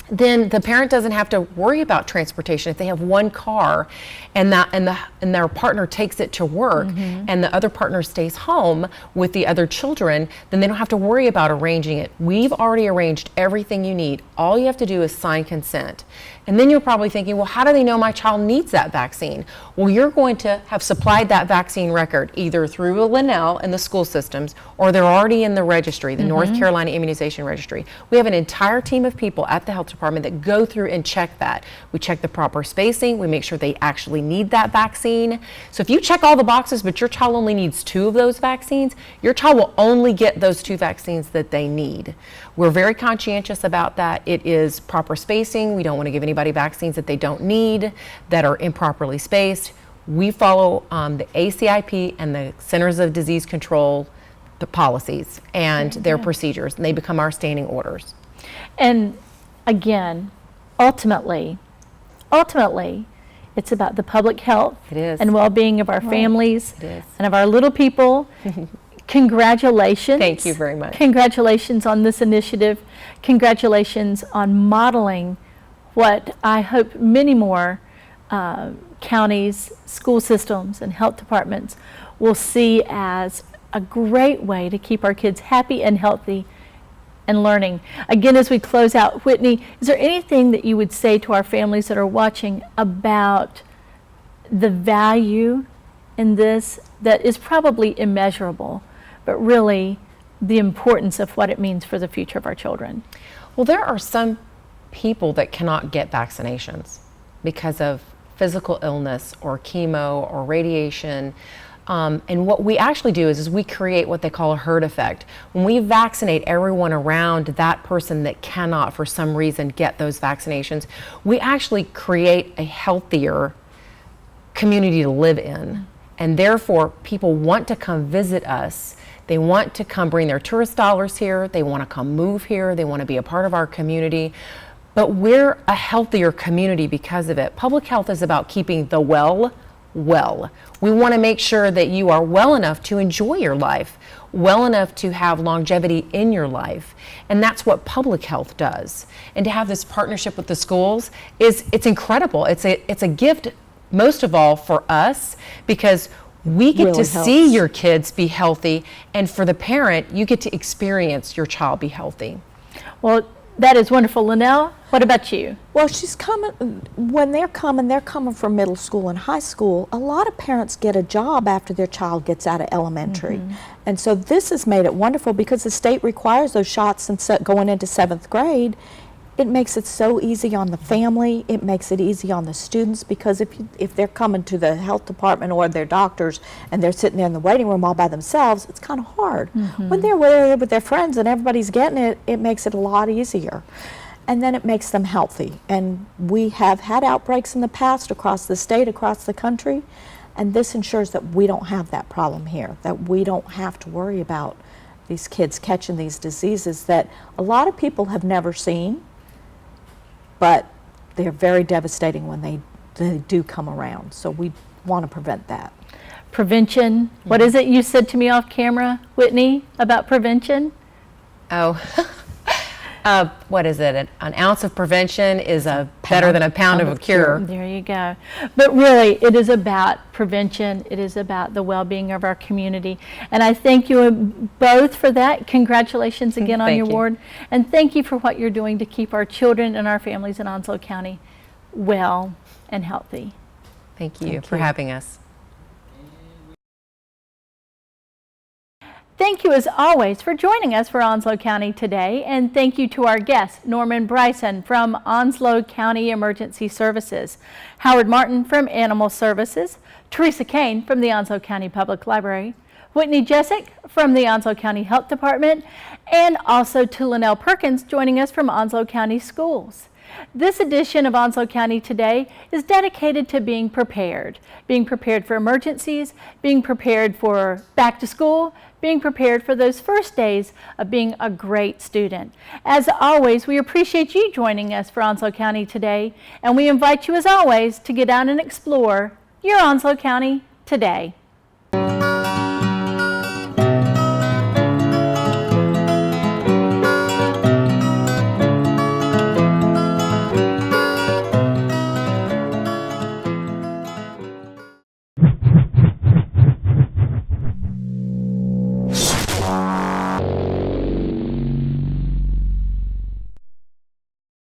Then the parent doesn't have to worry about transportation. If they have one car and their partner takes it to work and the other partner stays home with the other children, then they don't have to worry about arranging it. We've already arranged everything you need. All you have to do is sign consent. And then you're probably thinking, well, how do they know my child needs that vaccine? Well, you're going to have supplied that vaccine record either through a Linnell and the school systems, or they're already in the registry, the North Carolina Immunization Registry. We have an entire team of people at the health department that go through and check that. We check the proper spacing. We make sure they actually need that vaccine. So if you check all the boxes, but your child only needs 2 of those vaccines, your child will only get those 2 vaccines that they need. We're very conscientious about that. It is proper spacing. We don't want to give anybody vaccines that they don't need, that are improperly spaced. We follow the ACIP and the Centers of Disease Control, the policies and their procedures, and they become our standing orders. And again, ultimately, it's about the public health It is. and well-being of our families It is. and of our little people. Congratulations. Thank you very much. Congratulations on this initiative. Congratulations on modeling what I hope many more counties, school systems, and health departments will see as a great way to keep our kids happy and healthy and learning. Again, as we close out, Whitney, is there anything that you would say to our families that are watching about the value in this that is probably immeasurable, but really the importance of what it means for the future of our children? Well, there are some people that cannot get vaccinations because of physical illness or chemo or radiation. And what we actually do is we create what they call a herd effect. When we vaccinate everyone around that person that cannot, for some reason, get those vaccinations, we actually create a healthier community to live in. And therefore, people want to come visit us. They want to come bring their tourist dollars here. They want to come move here. They want to be a part of our community. But we're a healthier community because of it. Public health is about keeping the well. We want to make sure that you are well enough to enjoy your life, well enough to have longevity in your life. And that's what public health does. And to have this partnership with the schools it's incredible. It's a gift, most of all for us, because we get Really to see helps. your kids be healthy, and for the parent, you get to experience your child be healthy. Well, that is wonderful. Linnell, what about you? Well, she's coming, when they're coming from middle school and high school. A lot of parents get a job after their child gets out of elementary. And so this has made it wonderful because the state requires those shots and going into 7th grade. It makes it so easy on the family. It makes it easy on the students, because if they're coming to the health department or their doctors and they're sitting there in the waiting room all by themselves, it's kind of hard. When they're with their friends and everybody's getting it, it makes it a lot easier. And then it makes them healthy. And we have had outbreaks in the past across the state, across the country, and this ensures that we don't have that problem here, that we don't have to worry about these kids catching these diseases that a lot of people have never seen, but they're very devastating when they do come around. So we want to prevent that. Prevention. What is it you said to me off camera, Whitney, about prevention? Oh, what is it? An ounce of prevention is better than a pound of a cure. There you go. But really, it is about prevention. It is about the well-being of our community. And I thank you both for that. Congratulations again on Thank your you. award. And thank you for what you're doing to keep our children and our families in Onslow County well and healthy. Thank you for having us. Thank you as always for joining us for Onslow County Today, and thank you to our guest, Norman Bryson from Onslow County Emergency Services, Howard Martin from Animal Services, Teresa Kane from the Onslow County Public Library, Whitney Jessick from the Onslow County Health Department, and also to Linnell Perkins joining us from Onslow County Schools. This edition of Onslow County Today is dedicated to being prepared for emergencies, being prepared for back to school, being prepared for those first days of being a great student. As always, we appreciate you joining us for Onslow County Today, and we invite you as always to get out and explore your Onslow County today.